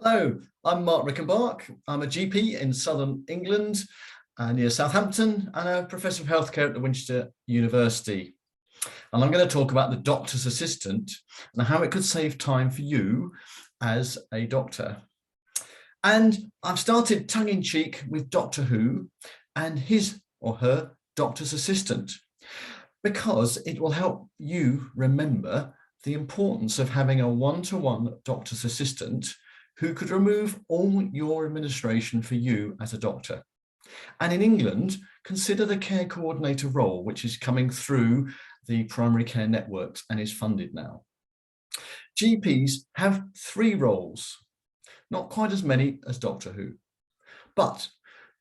Hello, I'm Mark Rickenbach. I'm a GP in Southern England near Southampton and a Professor of Healthcare at the Winchester University. And I'm going to talk about the doctor's assistant and how it could save time for you as a doctor. And I've started tongue-in-cheek with Doctor Who and his or her doctor's assistant, because it will help you remember the importance of having a one-to-one doctor's assistant who could remove all your administration for you as a doctor. And in England, consider the care coordinator role, which is coming through the primary care networks and is funded now. GPs have 3 roles, not quite as many as Doctor Who. But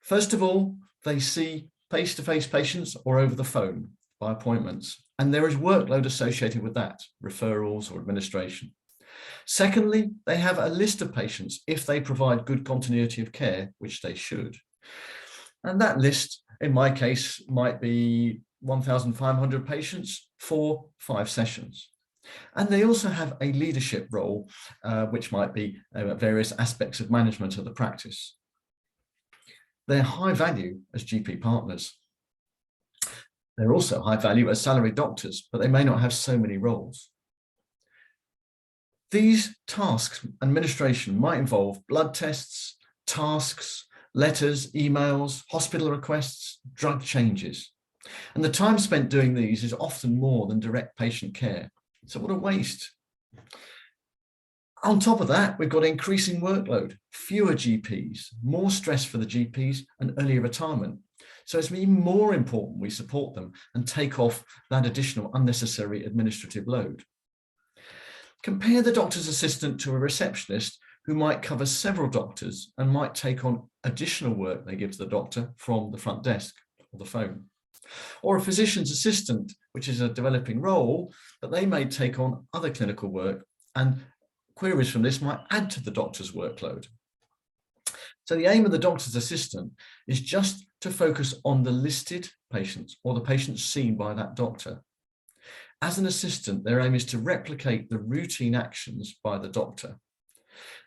first of all, they see face-to-face patients or over the phone by appointments, and there is workload associated with that, referrals or administration. Secondly, they have a list of patients if they provide good continuity of care, which they should. And that list, in my case, might be 1,500 patients for 5 sessions. And they also have a leadership role, which might be various aspects of management of the practice. They're high value as GP partners. They're also high value as salaried doctors, but they may not have so many roles. These tasks, administration, might involve blood tests, tasks, letters, emails, hospital requests, drug changes. And the time spent doing these is often more than direct patient care. So what a waste. On top of that, we've got increasing workload, fewer GPs, more stress for the GPs and earlier retirement. So it's even more important we support them and take off that additional unnecessary administrative load. Compare the doctor's assistant to a receptionist who might cover several doctors and might take on additional work they give to the doctor from the front desk or the phone. Or a physician's assistant, which is a developing role, but they may take on other clinical work, and queries from this might add to the doctor's workload. So the aim of the doctor's assistant is just to focus on the listed patients or the patients seen by that doctor. As an assistant, their aim is to replicate the routine actions by the doctor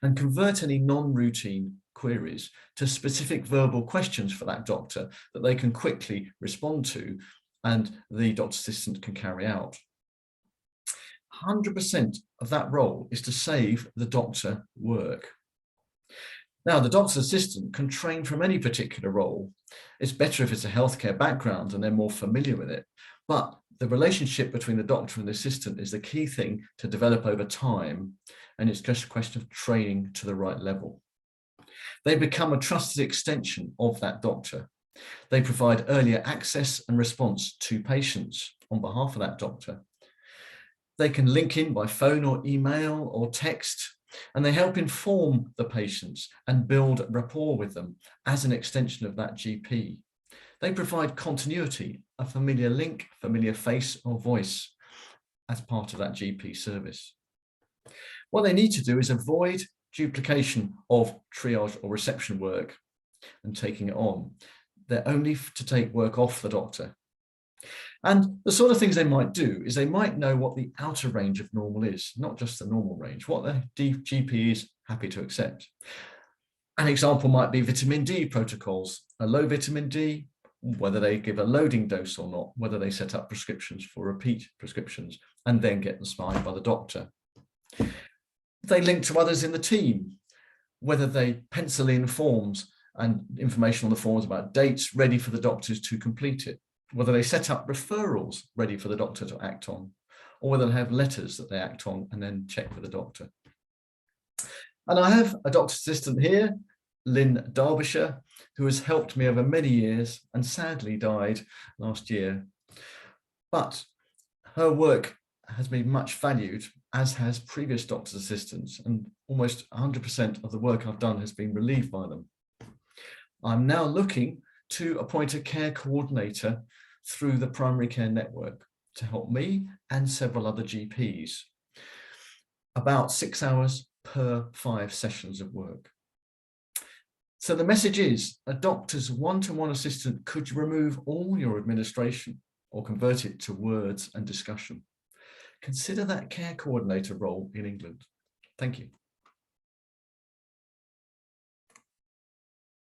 and convert any non-routine queries to specific verbal questions for that doctor that they can quickly respond to and the doctor's assistant can carry out. 100% of that role is to save the doctor work. Now, the doctor's assistant can train from any particular role. It's better if it's a healthcare background and they're more familiar with it, but the relationship between the doctor and the assistant is the key thing to develop over time, and it's just a question of training to the right level. They become a trusted extension of that doctor. They provide earlier access and response to patients on behalf of that doctor. They can link in by phone or email or text, and they help inform the patients and build rapport with them as an extension of that GP. They provide continuity, a familiar link, familiar face or voice as part of that GP service. What they need to do is avoid duplication of triage or reception work and taking it on. They're only to take work off the doctor. And the sort of things they might do is they might know what the outer range of normal is, not just the normal range, what the GP is happy to accept. An example might be vitamin D protocols, a low vitamin D, whether they give a loading dose or not, whether they set up prescriptions for repeat prescriptions and then get them signed by the doctor. They link to others in the team, whether they pencil in forms and information on the forms about dates ready for the doctors to complete it, whether they set up referrals ready for the doctor to act on, or whether they have letters that they act on and then check with the doctor. And I have a doctor's assistant here, Lynn Derbyshire, who has helped me over many years and sadly died last year. But her work has been much valued, as has previous doctor's assistants, and almost 100% of the work I've done has been relieved by them. I'm now looking to appoint a care coordinator through the primary care network to help me and several other GPs. About 6 hours per 5 sessions of work. So the message is a doctor's one-to-one assistant could remove all your administration or convert it to words and discussion. Consider that care coordinator role in England. Thank you.